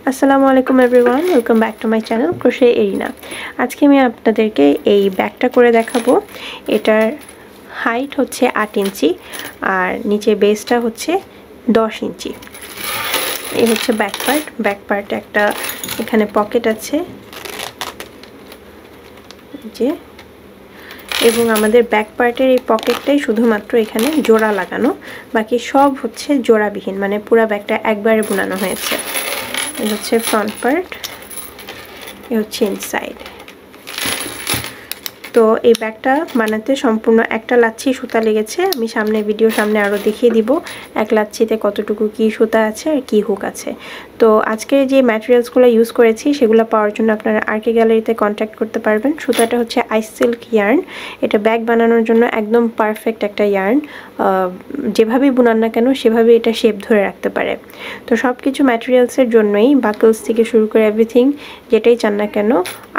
আসসালামু আলাইকুম everyone, welcome back to my channel crochet arena. আজকে আমি আপনাদেরকে এই ব্যাগটা করে দেখাবো। এটার হাইট হচ্ছে 8 ইঞ্চি আর নিচে বেসটা হচ্ছে 10 ইঞ্চি। এই হচ্ছে ব্যাক পার্ট একটা এখানে পকেট আছে যে, এবং আমাদের ব্যাক পার্টের এই পকেটটাই শুধুমাত্র এখানে জোড়া লাগানো, বাকি সব হচ্ছে জোড়াবিহীন, মানে পুরো ব্যাগটা একবারে বোনানো হয়েছে। এই হচ্ছে ফ্রন্ট পার্ট, এই হচ্ছে ইনসাইড। তো এই ব্যাগটা বানাতে সম্পূর্ণ একটা লাচ্ছি সুতা লেগেছে। আমি ভিডিওর সামনে আরও দেখিয়ে দিব এক লাচ্ছিতে কতটুকু কি সুতা আছে আর কি হুক আছে। তো আজকে যে ম্যাটেরিয়ালসগুলো ইউজ করেছি সেগুলো পাওয়ার জন্য আপনারা আরকে গ্যালারিতে কন্ট্যাক্ট করতে পারবেন। সুতাটা হচ্ছে আইস সিল্ক ইয়ার্ন। এটা ব্যাগ বানানোর জন্য একদম পারফেক্ট একটা ইয়ার্ন। যেভাবেই বুনান না কেন সেভাবে এটা শেপ ধরে রাখতে পারে। তো সব কিছু ম্যাটেরিয়ালসের জন্যই, বাকলস থেকে শুরু করে এভরিথিং যেটাই চান না কেন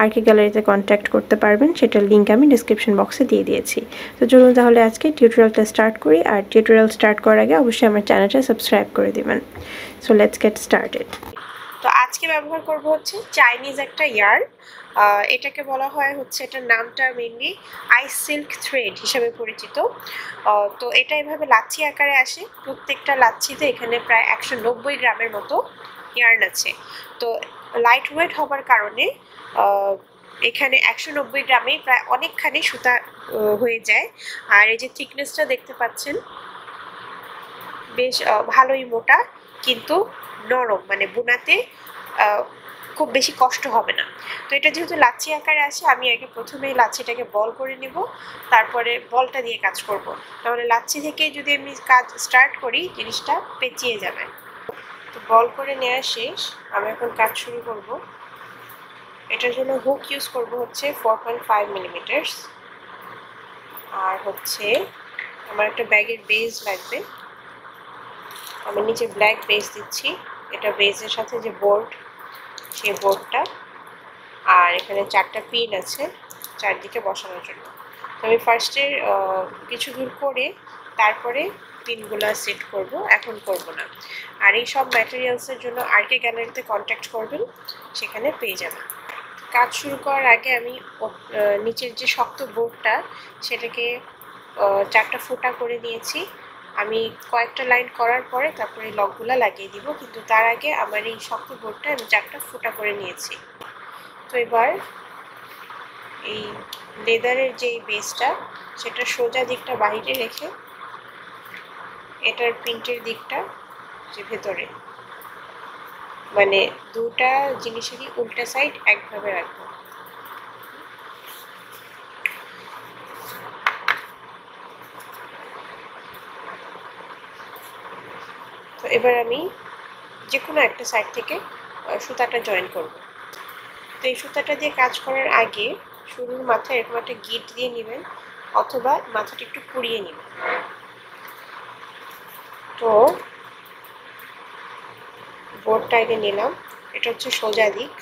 আরকে গ্যালারিতে কন্ট্যাক্ট করতে পারবেন। সেটার লিঙ্ক আমি ডিসক্রিপশন বক্সে দিয়ে দিয়েছি। তো চলুন তাহলে আজকে টিউটোরিয়ালটা স্টার্ট করি। আর টিউটোরিয়াল স্টার্ট করার আগে অবশ্যই আমার চ্যানেলটা সাবস্ক্রাইব করে দিবেন। So let's get started. তো আজকে ব্যবহার করব হচ্ছে চাইনিজ একটা ইয়ার্ন। এটাকে বলা হয় হচ্ছে, এটার নামটা মেনলি আইস সিল্ক থ্রেড হিসেবে পরিচিত। তো এটা এভাবে লাচ্ছি আকারে আসে। প্রত্যেকটা লাচ্ছিতে এখানে প্রায় 190 গ্রামের মতো ইয়ার্ন আছে। তো লাইট ওয়েট হবার কারণে এখানে 190 গ্রামে প্রায় অনেকখানি সুতা হয়ে যায়। আর এই যে থিকনেসটা দেখতে পাচ্ছেন, বেশ ভালোই মোটা, কিন্তু নরম, মানে বোনাতে খুব বেশি কষ্ট হবে না। তো এটা যেহেতু লাচ্ছি আকারে আসে, আমি আগে প্রথমেই লাচ্ছিটাকে বল করে নেব, তারপরে বলটা দিয়ে কাজ করব। তাহলে লাচ্ছি থেকে যদি আমি কাজ স্টার্ট করি জিনিসটা পেঁচিয়ে যাবে। তো বল করে নেওয়া শেষ, আমি এখন কাজ শুরু করব। এটার জন্য হুক ইউজ করব হচ্ছে 4.5 মিলিমিটার্স। আর হচ্ছে আমার একটা ব্যাগের বেস লাগবে। আমি নিচে ব্ল্যাক বেস দিচ্ছি। এটা বেসের সাথে যে বোর্ড, সেই বোর্ডটা, আর এখানে 4টা পিন আছে চারদিকে বসানোর জন্য। তো আমি ফার্স্টে কিছু দূর করে তারপরে পিনগুলো সেট করব, এখন করব না। আর এই সব ম্যাটেরিয়ালসের জন্য আরকে গ্যালারিতে কন্ট্যাক্ট করবেন, সেখানে পেয়ে যাবেন। কাজ শুরু করার আগে আমি নিচের যে শক্ত বোর্ডটা, সেটাকে 4টা ফোঁটা করে নিয়েছি। আমি কয়েকটা লাইন করার পরে তারপরে লকগুলো লাগিয়ে দিব, কিন্তু তার আগে আমার এই শক্ত বোর্ডটা আমি 4টা ফোঁটা করে নিয়েছি। তো এবার এই লেদারের যে বেসটা, সেটা সোজা দিকটা বাইরে রেখে এটার প্রিন্টের দিকটা যে ভেতরে, মানে দুটা জিনিসেরই উল্টা সাইড একভাবে রাখবো। তো এবার আমি যে কোনো একটা সাইড থেকে সুতাটা জয়েন করব। তো এই সুতাটা দিয়ে কাজ করার আগে শুরুর মাথায় এরকম একটা গিট দিয়ে নেবেন, অথবা মাথাটা একটু পুড়িয়ে নেবেন। তো বোর্ডটা আগে নিলাম, এটা হচ্ছে সোজা দিক,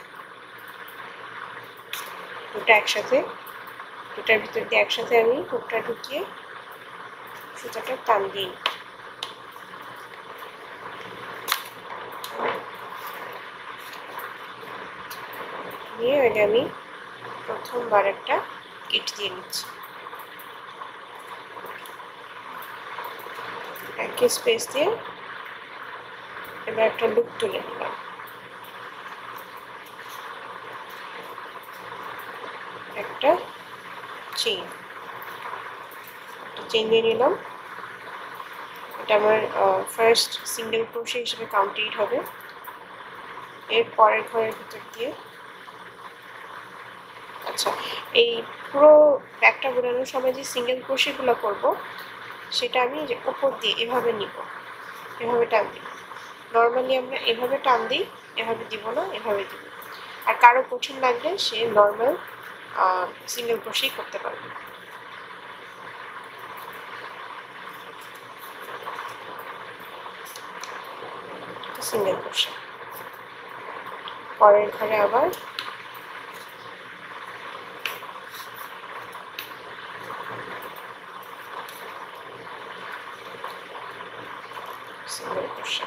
দুটা একসাথে, দুটার ভিতর দিয়ে একসাথে আমি হুকটা ঢুকিয়ে সুতাটা টান দিই। নিয়ে আগে আমি প্রথমবার একটা গিট দিয়ে নিচ্ছি, একই স্পেস দিয়ে। এবার একটা লুপ তুলে নিলাম, একটা চেইন দিয়ে নিলাম। এটা আমার ফার্স্ট সিঙ্গেল ক্রোশে হিসেবে কাউন্টেড হবে। এর পরের ঘরের ভিতর দিয়ে, আচ্ছা, এই পুরো ব্যাগটা বোনানোর সময় যে সিঙ্গেল ক্রোশেগুলো করব, সেটা আমি যে উপর দিয়ে এভাবে নিব, এভাবে টান দিব। নর্মালি আমরা এভাবে টান দিই, এভাবে দিব না, এভাবে দিব। আর কারো কঠিন লাগলে সে নর্মাল সিঙ্গেল ক্রোশেই করতে পারবে। সিঙ্গেল ক্রোশে পরের ঘরে আবার সিঙ্গেল ক্রোশে।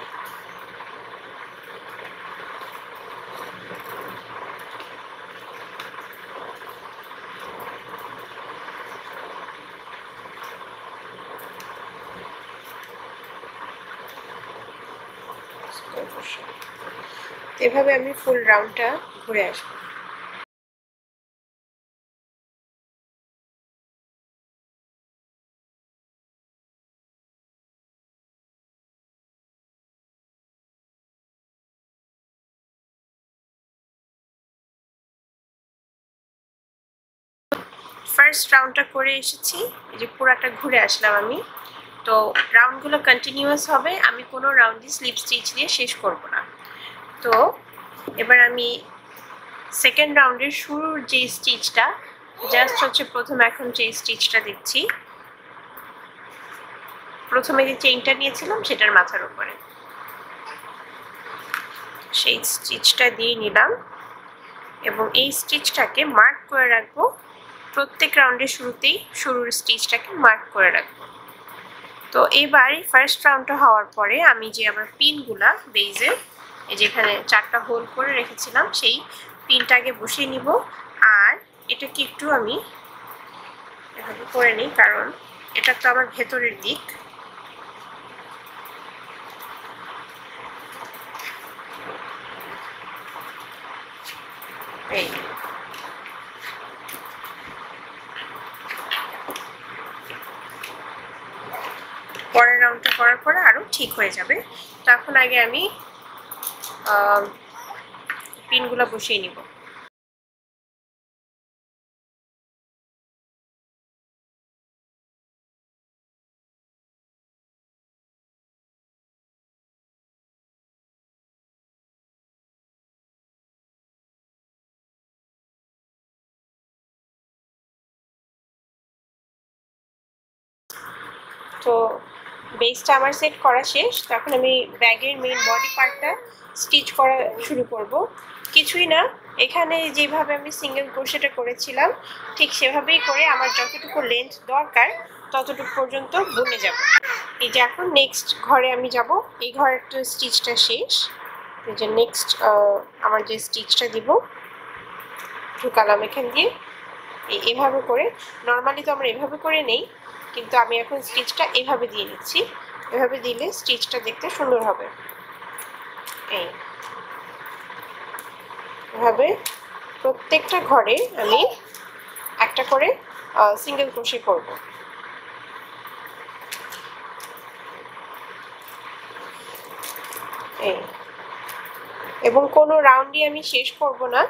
এভাবে আমি ফুল রাউন্ডটা ঘুরে আসবো। ফার্স্ট রাউন্ডটা করে এসেছি, এই যে পুরাটা ঘুরে আসলাম আমি। তো রাউন্ডগুলো কন্টিনিউয়াস হবে, আমি কোনো রাউন্ডই স্লিপ স্টিচ দিয়ে শেষ করব না। তো এবার আমি সেকেন্ড রাউন্ডের শুরুর যে স্টিচটা জাস্ট হচ্ছে প্রথম এখন যে স্টিচটা দিচ্ছি, প্রথমে যে চেইনটা নিয়েছিলাম সেটার মাথার উপরে সেই স্টিচটা দিয়ে নিলাম এবং এই স্টিচটাকে মার্ক করে রাখবো। প্রত্যেক রাউন্ডের শুরুতেই শুরুর স্টিচটাকে মার্ক করে রাখবো। তো এবার ফার্স্ট রাউন্ডটা হওয়ার পরে আমি যে আমার পিনগুলা বেজে এই যেখানে 4টা হোল করে রেখেছিলাম সেই পিনটাকে বসিয়ে নিব। আর এটাকে একটু আমি এভাবে করে নিই, কারণ এটা তো আমার ভেতরের দিক। এই পরের রাউন্ডটা করার পরে আরো ঠিক হয়ে যাবে। তো এখন আগে আমি পিনগুলো বসিয়ে নিব। তো বেসটা আমার সেট করা শেষ। তখন আমি ব্যাগের মেইন বডি পার্টটা স্টিচ করা শুরু করব। কিছুই না, এখানে যেভাবে আমি সিঙ্গেল ক্রোশেটা করেছিলাম ঠিক সেভাবেই করে আমার যতটুকু লেন্থ দরকার ততটুকু পর্যন্ত বুনে যাব। এই যে এখন নেক্সট ঘরে আমি যাব, এই ঘরের স্টিচটা শেষ। এই যে নেক্সট আমার যে স্টিচটা দিব ঢুকালাম এখান দিয়ে এভাবে করে। নর্মালি তো আমরা এভাবে করে নেই, কিন্তু আমি এখন স্টিচটা এভাবে দিয়ে নিচ্ছি। এভাবে দিলে স্টিচটা দেখতে সুন্দর হবে। এই এভাবে প্রত্যেকটা ঘরে আমি একটা করে সিঙ্গেল ক্রোশে করব। এই এবং কোনো রাউন্ডই আমি শেষ করব না,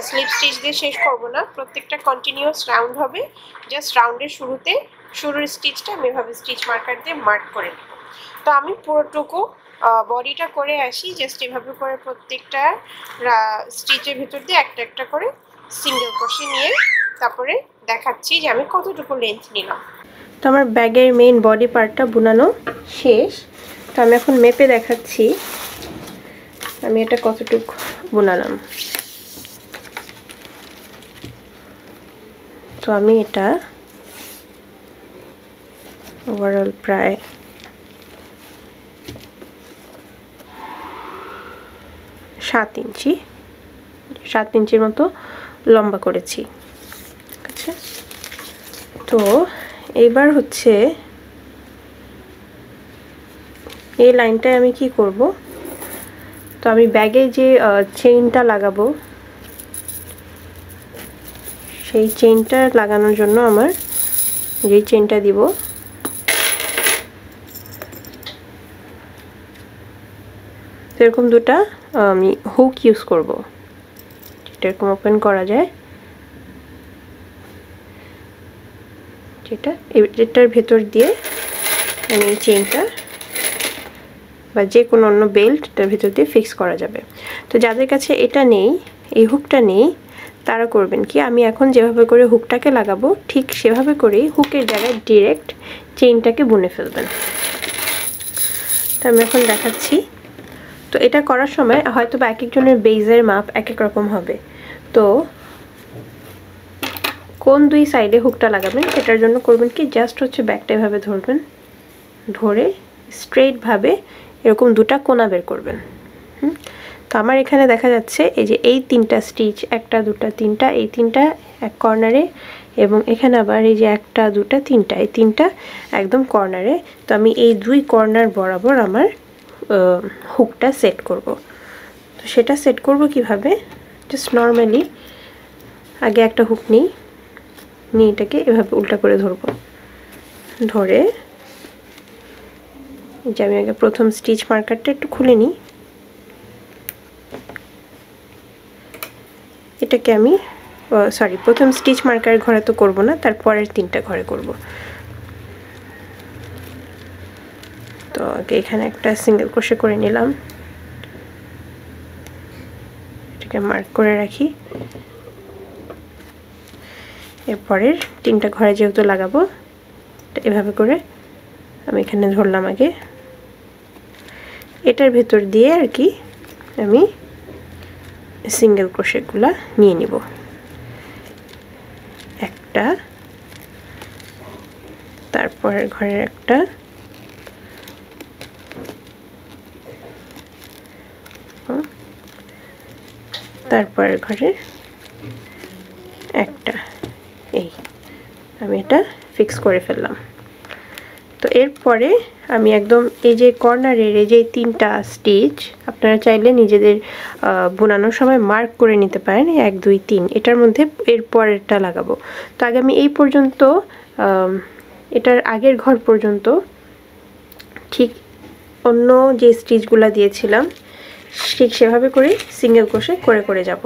স্লিপ স্টিচ দিয়ে শেষ করব না, প্রত্যেকটা কন্টিনিউয়াস রাউন্ড হবে। জাস্ট রাউন্ডের শুরুতে শুরুর স্টিচটা আমি এভাবে স্টিচ মার্কার দিয়ে মার্ক করে নেব। তো আমি পুরোটুকু বডিটা করে আসি জাস্ট এভাবে করে প্রত্যেকটা স্টিচের ভিতর দিয়ে একটা একটা করে সিঙ্গেল ক্রোশে নিয়ে তারপরে দেখাচ্ছি যে আমি কতটুকু লেন্থ নিলাম। তো আমার ব্যাগের মেইন বডি পার্টটা বোনানো শেষ। তো আমি এখন মেপে দেখাচ্ছি আমি এটা কতটুকু বোনালাম। তো আমি এটা ওভারঅল প্রায় 7 ইঞ্চির মতো লম্বা করেছি। আচ্ছা, তো এইবার হচ্ছে এই লাইনটায় আমি কি করব, তো আমি ব্যাগে যে চেইনটা লাগাবো সেই চেইনটা লাগানোর জন্য আমার যে চেইনটা দিব এরকম দুটা আমি হুক ইউজ করব, যেটা এরকম ওপেন করা যায়, এটার ভেতর দিয়ে আমি এই চেইনটা বা যে কোনো অন্য বেল্ট তার ভেতর দিয়ে ফিক্স করা যাবে। তো যাদের কাছে এটা নেই, এই হুকটা নেই, তারা করবেন কি, আমি এখন যেভাবে করে হুকটাকে লাগাবো ঠিক সেভাবে করেই হুকের জায়গায় ডিরেক্ট চেইনটাকে বুনে ফেলবেন। তো আমি এখন দেখাচ্ছি। তো এটা করার সময় হয়তো বা এক একজনের বেজের মাপ এক এক রকম হবে। তো কোন দুই সাইডে হুকটা লাগাবেন সেটার জন্য করবেন কি, জাস্ট হচ্ছে ব্যাকটা এভাবে ধরবেন, ধরে স্ট্রেইটভাবে এরকম দুটা কোনা বের করবেন। তো আমার এখানে দেখা যাচ্ছে এই যে এই 3টা স্টিচ, 1টা 2টা 3টা, এই 3টা এক কর্নারে এবং এখানে আবার এই যে 1টা 2টা 3টা, এই 3টা একদম কর্নারে। তো আমি এই দুই কর্নার বরাবর আমার হুকটা সেট করব। তো তো সেটা সেট করব কিভাবে, জাস্ট নর্মালি আগে একটা হুক নিই, নিয়ে এটাকে এভাবে উল্টা করে ধরবো, ধরে যে আমি আগে প্রথম স্টিচ মার্কারটা একটু খুলে নিই, এটাকে আমি সরি প্রথম স্টিচ মার্কার ঘরে তো করব না, তারপরের 3টা ঘরে করব। তো আগে এখানে একটা সিঙ্গেল ক্রোশে করে নিলাম, এটাকে মার্ক করে রাখি। এরপরের 3টা ঘরে যেহেতু লাগাবো, এভাবে করে আমি এখানে ধরলাম আগে, এটার ভেতর দিয়ে আর কি আমি সিঙ্গেল ক্রোশেগুলা নিয়ে নিব। একটা, তারপরের ঘরের একটা, তারপরের ঘরে একটা, এই আমি এটা ফিক্স করে ফেললাম। তো এরপরে আমি একদম এই যে কর্নারের এই যে 3টা স্টিচ আপনারা চাইলে নিজেদের বোনানোর সময় মার্ক করে নিতে পারেন, 1 2 3 এটার মধ্যে এর পরেরটা লাগাবো। তো আগে আমি এই পর্যন্ত এটার আগের ঘর পর্যন্ত ঠিক অন্য যে স্টিচগুলো দিয়েছিলাম ঠিক সেভাবে করে সিঙ্গেল ক্রোশে করে করে যাব।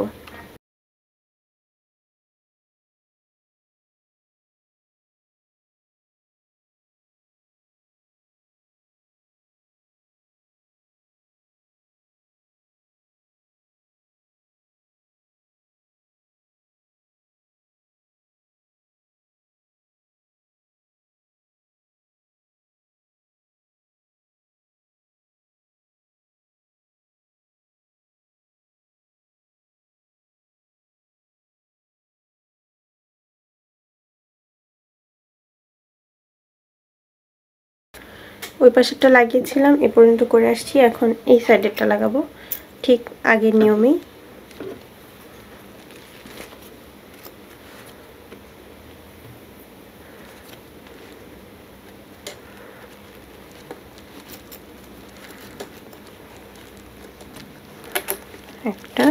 ওই পাশেরটা লাগিয়েছিলাম, এ পর্যন্ত করে আসছি, এখন এই সাইডেরটা লাগাবো ঠিক আগের নিয়মেই। একটা,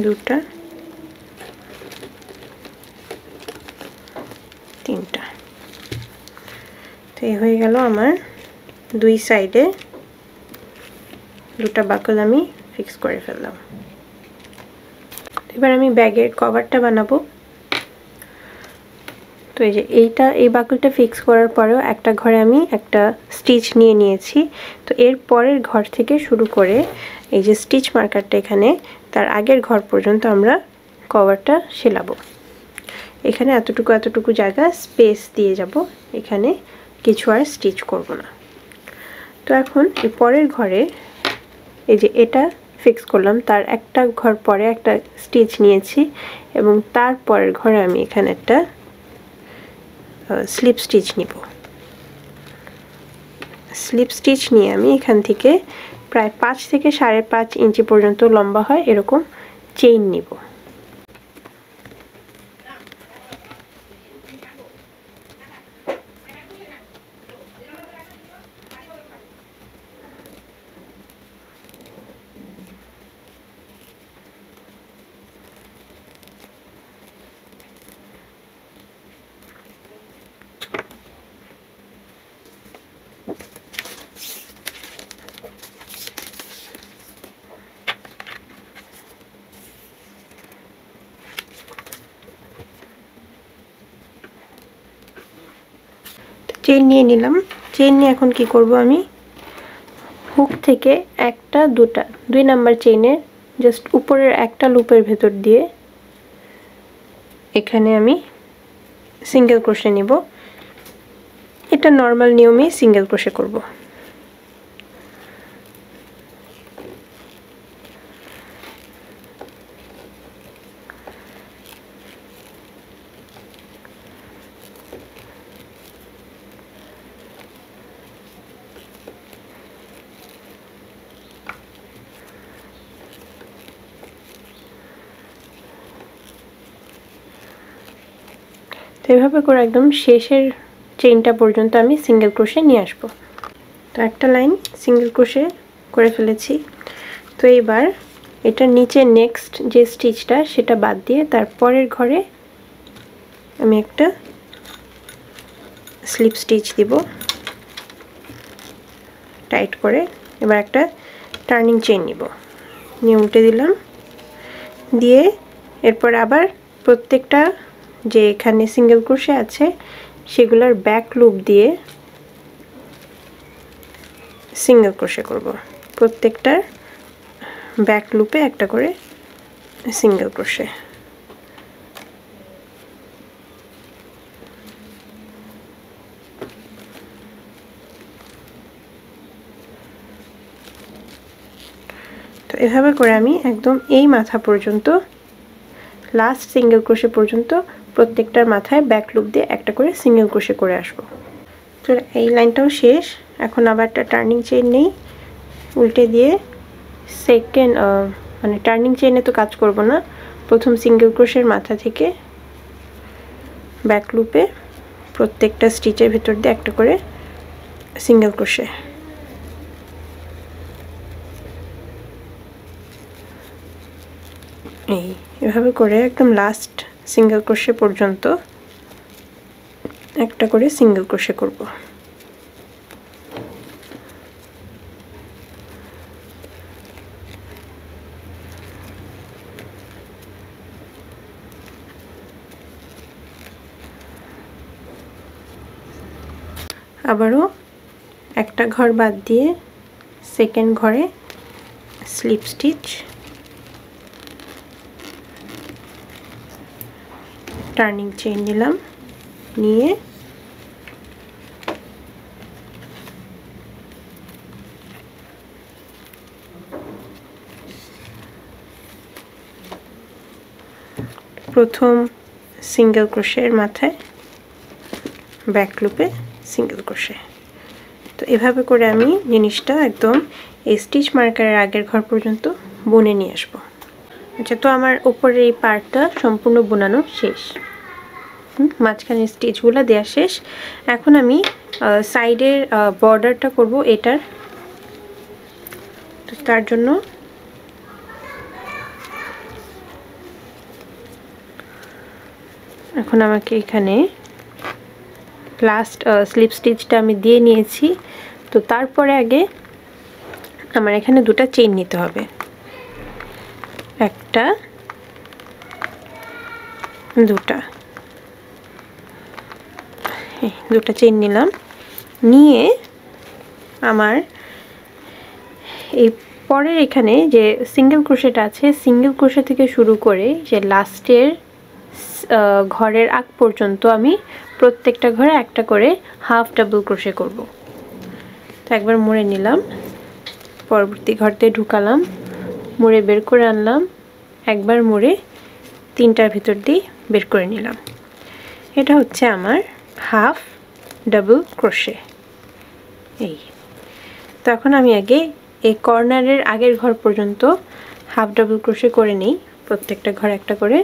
দুটা, তিনটা। তো এই হয়ে গেল আমার দুই সাইডে 2টা বাকল আমি ফিক্স করে ফেললাম। এবার আমি ব্যাগের কভারটা বানাবো। তো এই যে এই বাকলটা ফিক্স করার পরেও একটা ঘরে আমি একটা স্টিচ নিয়ে নিয়েছি। তো এর পরের ঘর থেকে শুরু করে এই যে স্টিচ মার্কারটা এখানে তার আগের ঘর পর্যন্ত আমরা কভারটা সেলাবো। এখানে এতটুকু জায়গা স্পেস দিয়ে যাব, এখানে কিছু আর স্টিচ করব না। তো এখন এই পরের ঘরে এই যে এটা ফিক্স করলাম, তার একটা ঘর পরে একটা স্টিচ নিয়েছি এবং তারপরের ঘরে আমি এখানে একটা স্লিপ স্টিচ নিব। স্লিপ স্টিচ নিয়ে আমি এখান থেকে প্রায় 5 থেকে 5.5 ইঞ্চি পর্যন্ত লম্বা হয় এরকম চেইন নিব। চেইন নিয়ে নিলাম, চেইন নিয়ে এখন কি করব, আমি হুক থেকে একটা দুটা 2 নাম্বার চেইনের জাস্ট উপরের একটা লুপের ভেতর দিয়ে এখানে আমি সিঙ্গেল ক্রোশে নিব। এটা নর্মাল নিয়মে সিঙ্গেল ক্রোশে করব। তো এভাবে করে একদম শেষের চেইনটা পর্যন্ত আমি সিঙ্গেল ক্রোশে নিয়ে আসব। তো একটা লাইন সিঙ্গেল ক্রোশে করে ফেলেছি। তো এবার এটা নিচে নেক্সট যে স্টিচটা সেটা বাদ দিয়ে তারপরের ঘরে আমি একটা স্লিপ স্টিচ দিব টাইট করে। এবার একটা টার্নিং চেইন নিব, নিয়ে উল্টে দিলাম, দিয়ে এরপর আবার প্রত্যেকটা যে এখানে সিঙ্গেল ক্রোশে আছে সেগুলোর ব্যাক লুপ দিয়ে সিঙ্গেল ক্রোশে করব। প্রত্যেকটার ব্যাক লুপে একটা করে সিঙ্গেল ক্রোশে। তো এভাবে করে আমি একদম এই মাথা পর্যন্ত লাস্ট সিঙ্গেল ক্রোশে পর্যন্ত প্রত্যেকটার মাথায় ব্যাক লুপ দিয়ে একটা করে সিঙ্গেল ক্রোশে করে আসব। তো এই লাইনটাও শেষ। এখন আবার একটা টার্নিং চেইন নেই, উল্টে দিয়ে সেকেন্ড মানে টার্নিং চেইনে তো কাজ করব না, প্রথম সিঙ্গেল ক্রোশের মাথা থেকে ব্যাক লুপে প্রত্যেকটা স্টিচের ভিতর দিয়ে একটা করে সিঙ্গেল ক্রোশে। এভাবে করে একদম লাস্ট সিঙ্গেল ক্রোশে পর্যন্ত একটা করে সিঙ্গেল ক্রোশে করব। আবারও একটা ঘর বাদ দিয়ে সেকেন্ড ঘরে স্লিপ স্টিচ, টার্নিং চেইন নিলাম, নিয়ে প্রথম সিঙ্গেল ক্রোশের মাথায় ব্যাক লুপে সিঙ্গেল ক্রোশে। তো এভাবে করে আমি জিনিসটা একদম এই স্টিচ মার্কারের আগের ঘর পর্যন্ত বুনে নিয়ে আসবো। আচ্ছা, তো আমার উপরের এই পার্টটা সম্পূর্ণ বোনানো শেষ, মাঝখানে স্টিচগুলো দেওয়া শেষ। এখন আমি সাইডের বর্ডারটা করব এটার। তো তার জন্য এখন আমাকে এখানে লাস্ট স্লিপ স্টিচটা আমি দিয়ে নিয়েছি। তো তারপরে আগে আমার এখানে দুটো চেইন নিতে হবে, একটা দুটা চেইন নিলাম, নিয়ে আমার এই পরের এখানে যে সিঙ্গেল ক্রোশেটা আছে সিঙ্গেল ক্রোশে থেকে শুরু করে যে লাস্টের ঘরের আগ পর্যন্ত আমি প্রত্যেকটা ঘরে একটা করে হাফ ডাবল ক্রোশে করব। তো একবার মুড়ে নিলাম, পরবর্তী ঘরতে ঢুকালাম, মুড়ে বের করে আনলাম, একবার মুড়ে তিনটার ভিতর দিয়ে বের করে নিলাম। এটা হচ্ছে আমার হাফ ডাবল ক্রোশে। এই তো এখন আমি আগে এই কর্নারের আগের ঘর পর্যন্ত হাফ ডাবল ক্রোশে করে নিই, প্রত্যেকটা ঘর একটা করে।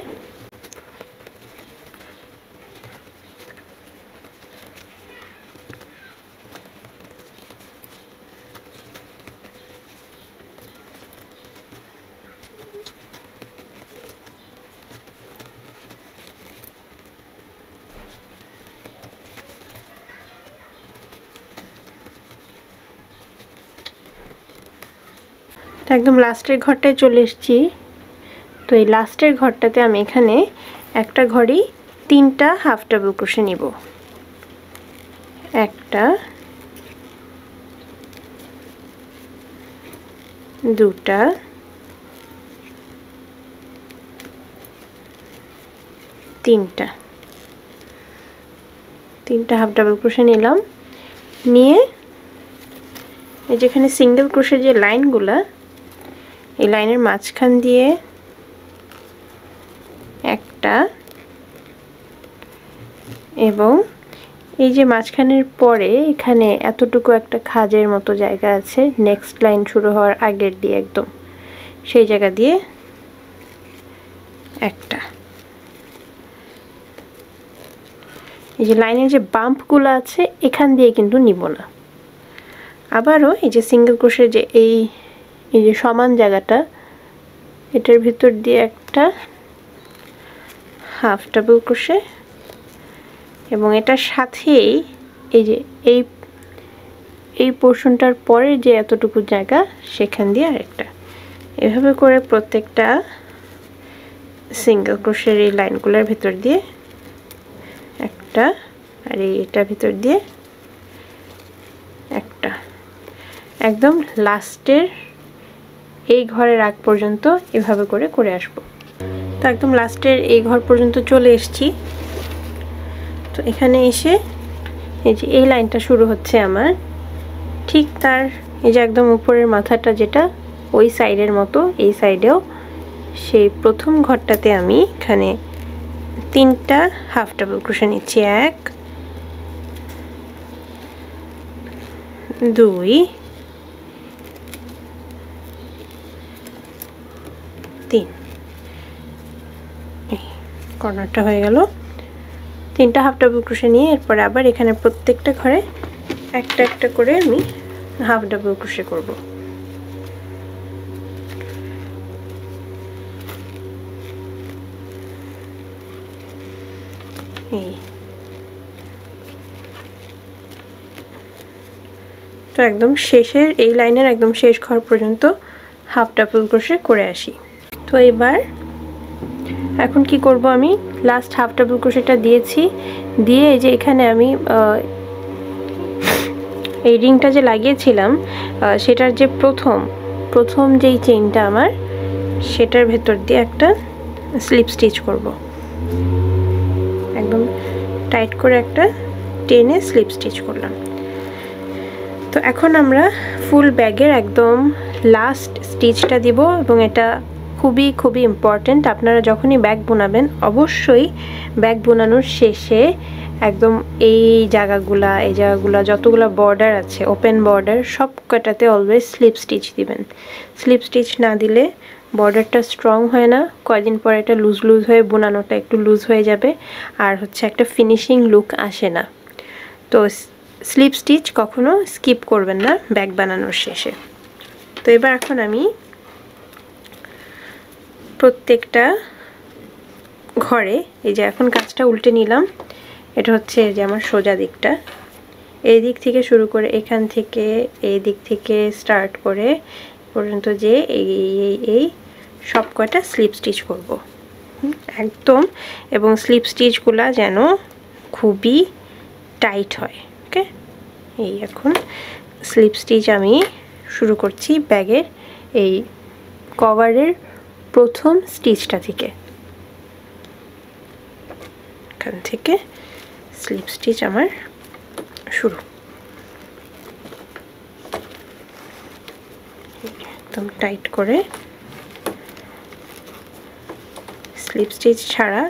একদম লাস্টের ঘরটায় চলে এসেছি। তো এই লাস্টের ঘরটাতে আমি এখানে একটা ঘরেই তিনটা হাফ ডাবল ক্রোশে নিব, একটা, দুটা, তিনটা হাফ ডাবল ক্রোশে নিলাম। নিয়ে এই যেখানে সিঙ্গেল ক্রোশের যে লাইনগুলা, এই লাইনের মাঝখান দিয়ে একটা, এবং এই যে মাঝখানের পরে এখানে এতটুকু একটা খাজের মতো জায়গা আছে নেক্সট লাইন শুরু হওয়ার আগের দিয়ে একদম সেই জায়গা দিয়ে একটা। এই যে লাইনের যে বাম্পগুলো আছে এখান দিয়ে কিন্তু নিব না, আবারও এই যে সিঙ্গেল ক্রোশে যে এই যে সমান জায়গাটা, এটার ভিতর দিয়ে একটা হাফ ডাবল ক্রোশে, এবং এটার সাথেই এই যে এই পোর্শনটার পরে যে এতটুকু জায়গা সেখান দিয়ে আরেকটা, এভাবে করে প্রত্যেকটা সিঙ্গেল ক্রোশের এই লাইনগুলোর ভিতর দিয়ে একটা, আর এইটার ভিতর দিয়ে একটা, একদম লাস্টের এই ঘরের আগ পর্যন্ত এভাবে করে করে আসব। তো একদম লাস্টের এই ঘর পর্যন্ত চলে এসেছি। তো এখানে এসে এই যে এই লাইনটা শুরু হচ্ছে আমার, ঠিক তার এই যে একদম উপরের মাথাটা যেটা ওই সাইডের মতো, এই সাইডেও সেই প্রথম ঘরটাতে আমি এখানে 3টা হাফ ডাবল ক্রোশে নিচ্ছি। 1 2 3, এই কর্নারটা হয়ে গেল। 3টা হাফ ডাবল ক্রোশে নিয়ে এরপরে আবার এখানে প্রত্যেকটা ঘরে একটা একটা করে আমি হাফ ডাবল ক্রোশে করব। এই তো একদম শেষের এই লাইনের একদম শেষ ঘর পর্যন্ত হাফ ডাবল ক্রোশে করে আসি। তো এবার এখন কি করব, আমি লাস্ট হাফ ডাবল ক্রোশেটা দিয়েছি, দিয়ে এই যে এখানে আমি এই রিংটা যে লাগিয়েছিলাম সেটার যে প্রথম যেই চেইনটা আমার, সেটার ভেতর দিয়ে একটা স্লিপ স্টিচ করব। একদম টাইট করে একটা টেনে স্লিপ স্টিচ করলাম। তো এখন আমরা ফুল ব্যাগের একদম লাস্ট স্টিচটা দিব, এবং এটা খুবই খুবই ইম্পর্টেন্ট। আপনারা যখনই ব্যাগ বোনাবেন অবশ্যই ব্যাগ বোনানোর শেষে একদম এই জায়গাগুলা যতগুলো বর্ডার আছে, ওপেন বর্ডার, সব কটাতে অলওয়েজ স্লিপ স্টিচ দিবেন। স্লিপ স্টিচ না দিলে বর্ডারটা স্ট্রং হয় না, কয়েকদিন পরে এটা লুজ হয়ে বোনানোটা একটু লুজ হয়ে যাবে, আর হচ্ছে একটা ফিনিশিং লুক আসে না। তো স্লিপ স্টিচ কখনো স্কিপ করবেন না ব্যাগ বানানোর শেষে। তো এবার এখন আমি প্রত্যেকটা ঘরে এই যে এখন কাজটা উল্টে নিলাম, এটা হচ্ছে এই যে আমার সোজা দিকটা, এই দিক থেকে শুরু করে এখান থেকে এই দিক থেকে স্টার্ট করে পর্যন্ত যে এই সব কয়টা স্লিপ স্টিচ করব একদম, এবং স্লিপ স্টিচগুলা যেন খুবই টাইট হয়। ওকে, এই এখন স্লিপ স্টিচ আমি শুরু করছি ব্যাগের এই কভারের প্রথম স্টিচটা থেকে, এখান থেকে স্লিপ স্টিচ আমার শুরু। একদম টাইট করে স্লিপ স্টিচ ছাড়া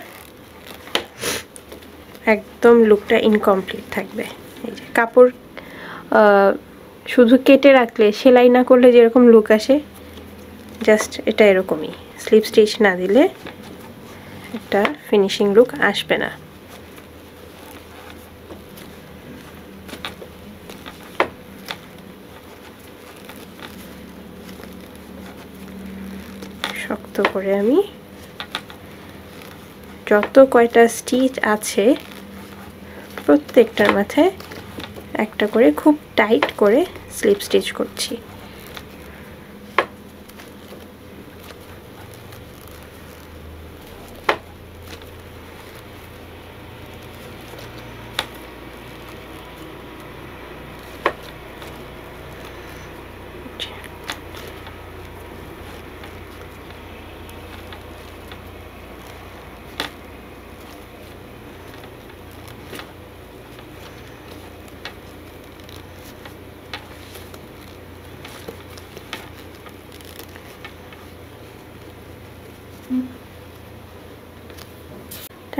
একদম লুকটা ইনকমপ্লিট থাকবে। এই যে কাপড় শুধু কেটে রাখলে, সেলাই না করলে যেরকম লুক আসে, জাস্ট এটা এরকমই। স্লিপ স্টিচ না দিলে একটা ফিনিশিং লুক আসবে না। শক্ত করে আমি যত কয়টা স্টিচ আছে প্রত্যেকটার মাথায় একটা করে খুব টাইট করে স্লিপ স্টিচ করছি।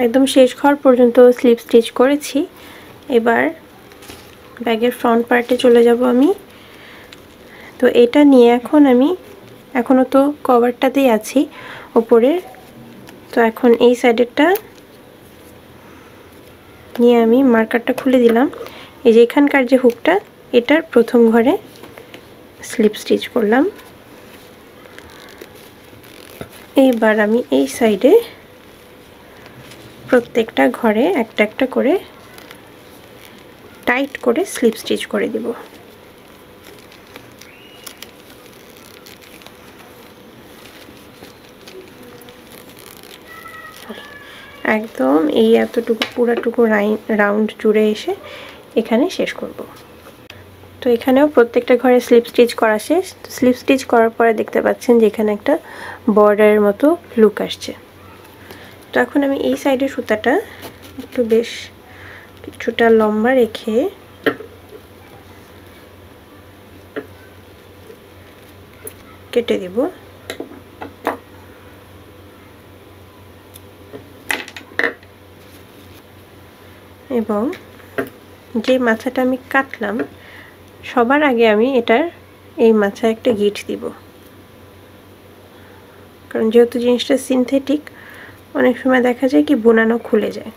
একদম শেষ ঘর পর্যন্ত স্লিপ স্টিচ করেছি। এবার ব্যাগের ফ্রন্ট পার্টে চলে যাব আমি। তো এটা নিয়ে এখন আমি এখনো তো কভারটাতেই আছি উপরে, তো এখন এই সাইডেরটা নিয়ে আমি মার্কারটা খুলে দিলাম। এই যে এখানকার যে হুকটা এটার প্রথম ঘরে স্লিপ স্টিচ করলাম। এইবার আমি এই সাইডে প্রত্যেকটা ঘরে একটা একটা করে টাইট করে স্লিপ স্টিচ করে দিব। একদম এই এতটুকু পুরাটুকু রাউন্ড জুড়ে এসে এখানে শেষ করব। তো এখানেও প্রত্যেকটা ঘরে স্লিপ স্টিচ করা শেষ। স্লিপ স্টিচ করার পরে দেখতে পাচ্ছেন যে এখানে একটা বর্ডারের মতো লুক আসছে। তো এখন আমি এই সাইডের সুতাটা একটু বেশ কিছুটা লম্বা রেখে কেটে দেব। এবং যে মাথাটা আমি কাটলাম সবার আগে আমি এটার এই মাথায় একটা গিট দিব, কারণ যেহেতু জিনিসটা সিনথেটিক অনেক সময় দেখা যায় কি বোনানো খুলে যায়।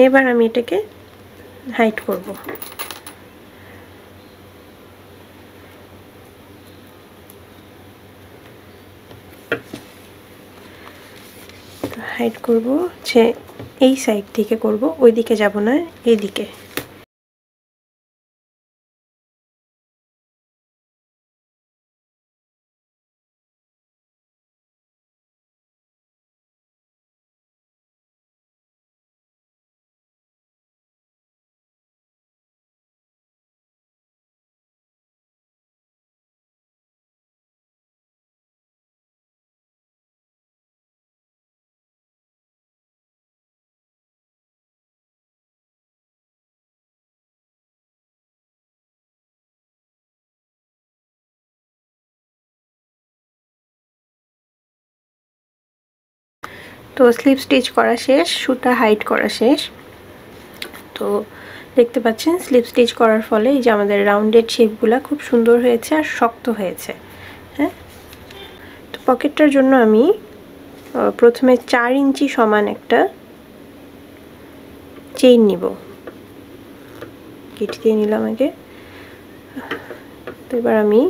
এবার আমি এটাকে হাইট করব। হাইট করব যে এই সাইড থেকে করব, ওই দিকে যাব না, এই দিকে। তো স্লিপ স্টিচ করা শেষ, সুতা হাইট করা শেষ। তো দেখতে পাচ্ছেন স্লিপ স্টিচ করার ফলে এই যে আমাদের রাউন্ডেড শেপগুলো খুব সুন্দর হয়েছে আর শক্ত হয়েছে। হ্যাঁ, তো পকেটটার জন্য আমি প্রথমে 4 ইঞ্চি সমান একটা চেইন নিব। কেটে দিয়ে নিলাম আগে। তো এবার আমি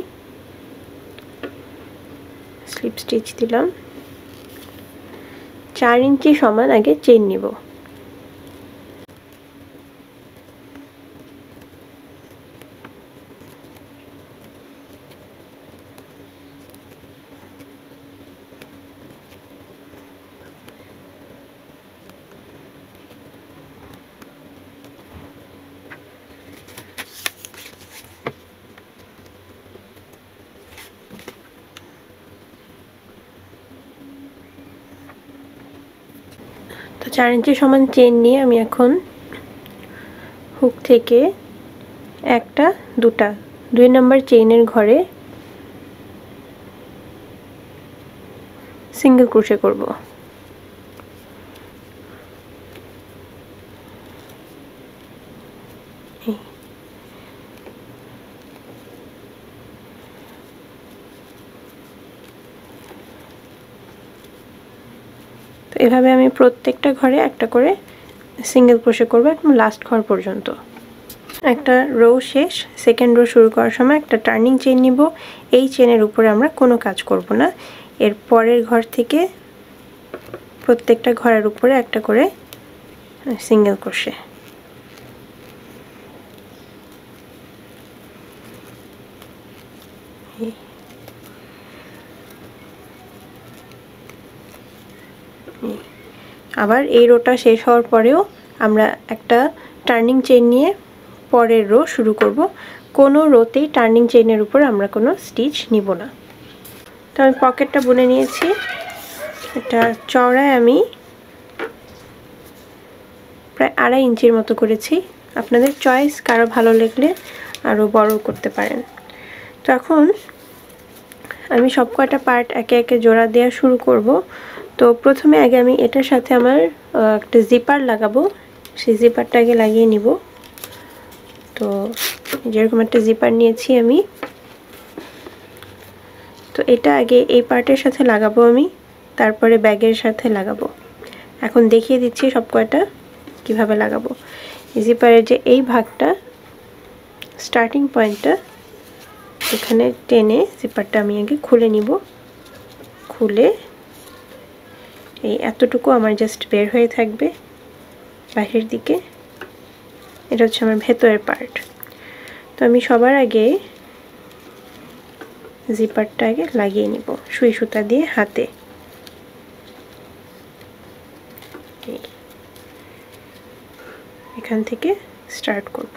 স্লিপ স্টিচ দিলাম। 4 ইঞ্চি সমান আগে চেইন নিব। তো 4 ইঞ্চি সমান চেইন নিয়ে আমি এখন হুক থেকে একটা দুটা 2 নম্বর চেইনের ঘরে সিঙ্গেল ক্রোশে করব। তো এভাবে আমি প্রত্যেকটা ঘরে একটা করে সিঙ্গেল ক্রোশে করব একদম লাস্ট ঘর পর্যন্ত। একটা রো শেষ, সেকেন্ড রো শুরু করার সময় একটা টার্নিং চেইন নিব। এই চেইনের উপরে আমরা কোনো কাজ করব না। এর পরের ঘর থেকে প্রত্যেকটা ঘরের উপরে একটা করে সিঙ্গেল ক্রোশে। আবার এই রোটা শেষ হওয়ার পরেও আমরা একটা টার্নিং চেইন নিয়ে পরের রো শুরু করব। কোনো রোতেই টার্নিং চেইনের উপর আমরা কোনো স্টিচ নিব না। তো আমি পকেটটা বুনে নিয়েছি। এটা চওড়ায় আমি প্রায় 2.5 ইঞ্চির মতো করেছি। আপনাদের চয়েস, কারো ভালো লাগলে আরও বড় করতে পারেন। তো এখন আমি সব কয়টা পার্ট একে একে জোড়া দেওয়া শুরু করব। তো প্রথমে আগে আমি এটার সাথে আমার একটা জিপার লাগাবো, সেই জিপারটা আগে লাগিয়ে নিব। তো যেরকম একটা জিপার নিয়েছি আমি, তো এটা আগে এই পার্টের সাথে লাগাবো আমি, তারপরে ব্যাগের সাথে লাগাবো। এখন দেখিয়ে দিচ্ছি সব কয়টা কিভাবে লাগাবো। জিপারের যে এই ভাগটা স্টার্টিং পয়েন্টটা এখানে টেনে জিপারটা আমি আগে খুলে নিব। খুলে এই এতটুকু আমার জাস্ট বের হয়ে থাকবে বাইরের দিকে। এটা হচ্ছে আমার ভেতরের পার্ট। তো আমি সবার আগে জিপারটা আগে লাগিয়ে নিব সুই সুতা দিয়ে হাতে। এখান থেকে স্টার্ট করব।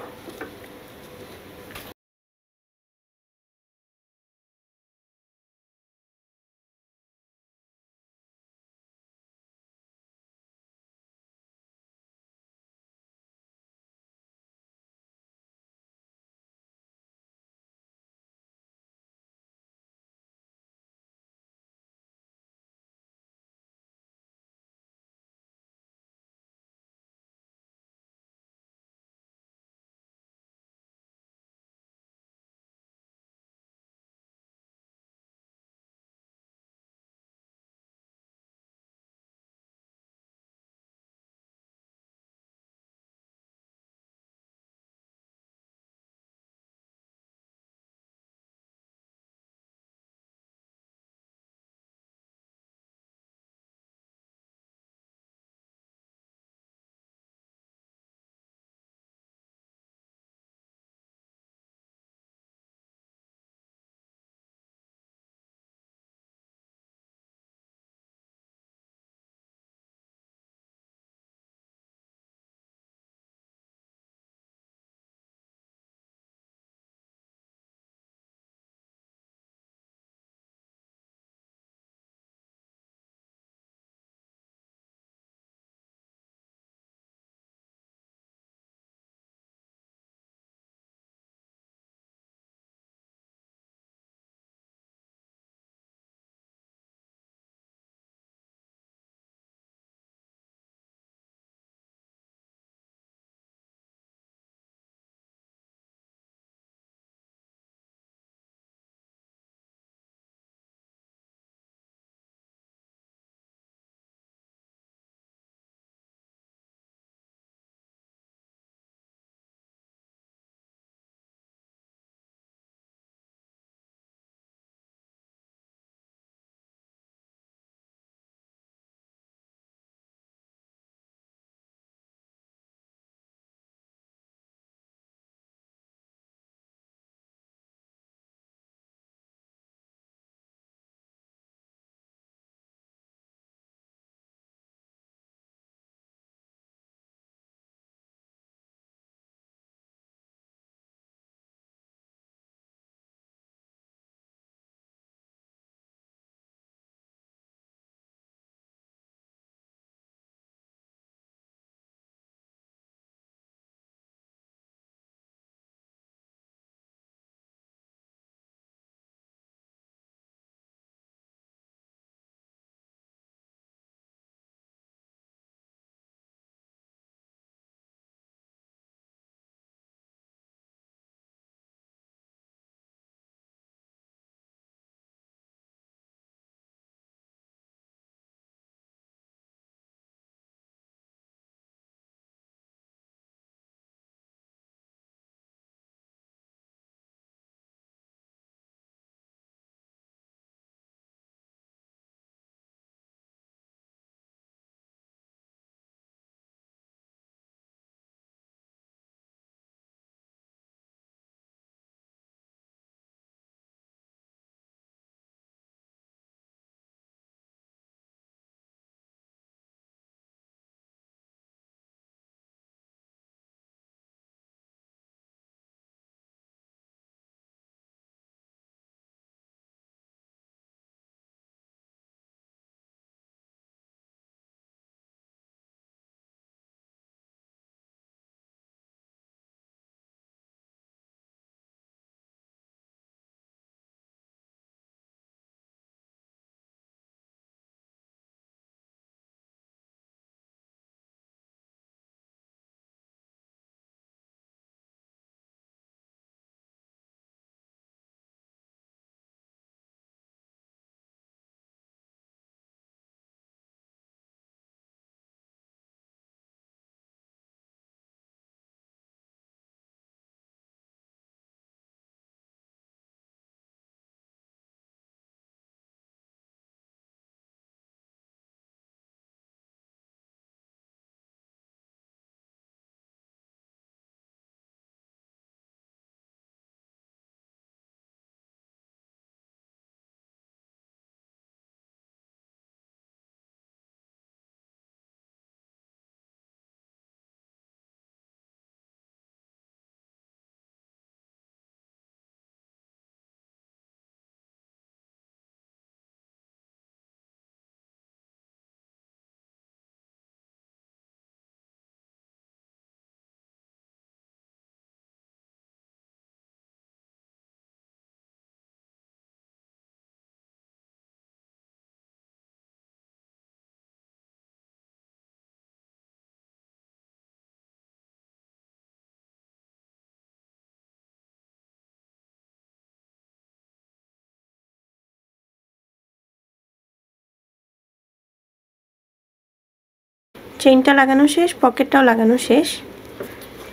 চেইনটা লাগানো শেষ, পকেটটাও লাগানো শেষ।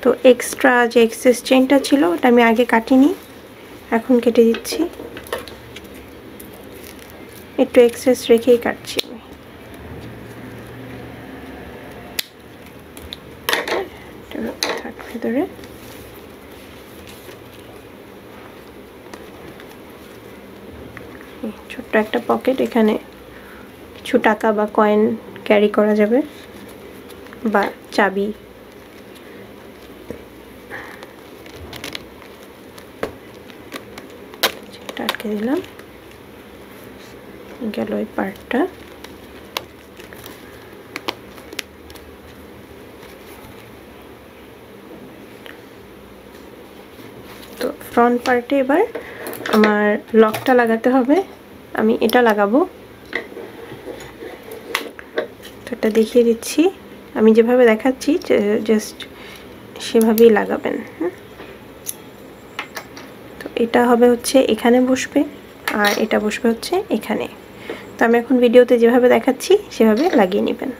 তো এক্সট্রা যে এক্সেস চেইনটা ছিল ওটা আমি আগে কাটিনি, এখন কেটে দিচ্ছি। একটু এক্সেস রেখেই কাটছি আমি। থাক ভেতরে। ছোট্ট একটা পকেট, এখানে কিছু টাকা বা কয়েন ক্যারি করা যাবে বা চাবি। আটকে দিলাম, গেল এই পার্টটা। তো ফ্রন্ট পার্টে এবার আমার লকটা লাগাতে হবে, আমি এটা লাগাবো। তো এটা দেখিয়ে দিচ্ছি, আমি যেভাবে দেখাচ্ছি জাস্ট সেভাবেই লাগাবেন। তো এটা হবে হচ্ছে এখানে বসবে, আর এটা বসবে হচ্ছে এখানে। তো আমি এখন ভিডিওতে যেভাবে দেখাচ্ছি সেভাবে লাগিয়ে নেবেন।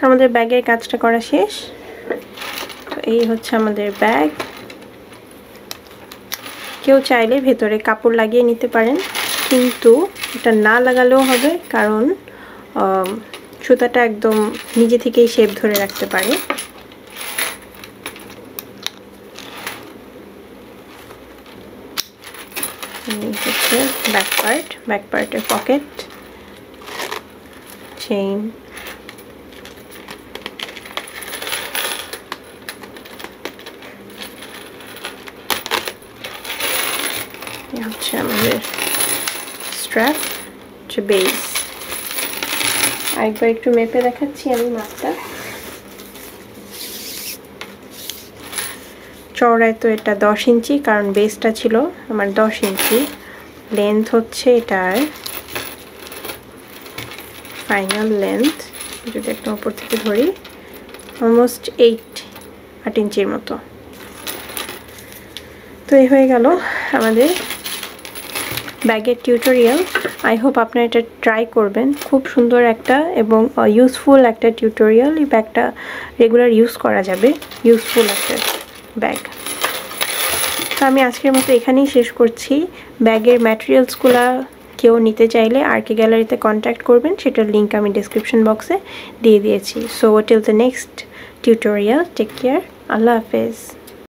আমাদের ব্যাগের কাজটা করা শেষ। তো এই হচ্ছে আমাদের ব্যাগ। কেউ চাইলে ভেতরে কাপড় লাগিয়ে নিতে পারেন, কিন্তু এটা না লাগালেও হবে, কারণ সুতাটা একদম নিজে থেকেই শেপ ধরে রাখতে পারে। এই হচ্ছে ব্যাক পার্টের পকেট, চেইন, হচ্ছে আমাদের স্ট্র্যাপ, হচ্ছে বেস। আরেকবার একটু মেপে দেখাচ্ছি আমি মাপটা। চওড়ায় তো এটা 10 ইঞ্চি, কারণ বেসটা ছিল আমার 10 ইঞ্চি। লেন্থ হচ্ছে এটার ফাইনাল লেন্থ, যদি একটা উপর থেকে ধরি, অলমোস্ট 8 ইঞ্চির মতো। তো এই হয়ে গেল আমাদের ব্যাগের টিউটোরিয়াল। আই হোপ আপনারা এটা ট্রাই করবেন। খুব সুন্দর একটা এবং ইউজফুল একটা টিউটোরিয়াল। এই ব্যাগটা রেগুলার ইউজ করা যাবে, ইউজফুল একটা ব্যাগ। তো আমি আজকের মতো এখানেই শেষ করছি। ব্যাগের ম্যাটেরিয়ালসগুলো কেউ নিতে চাইলে আরকে গ্যালারিতে কন্ট্যাক্ট করবেন, সেটার লিঙ্ক আমি ডিসক্রিপশন বক্সে দিয়ে দিয়েছি। So till the next tutorial, take care, আল্লাহ হাফেজ।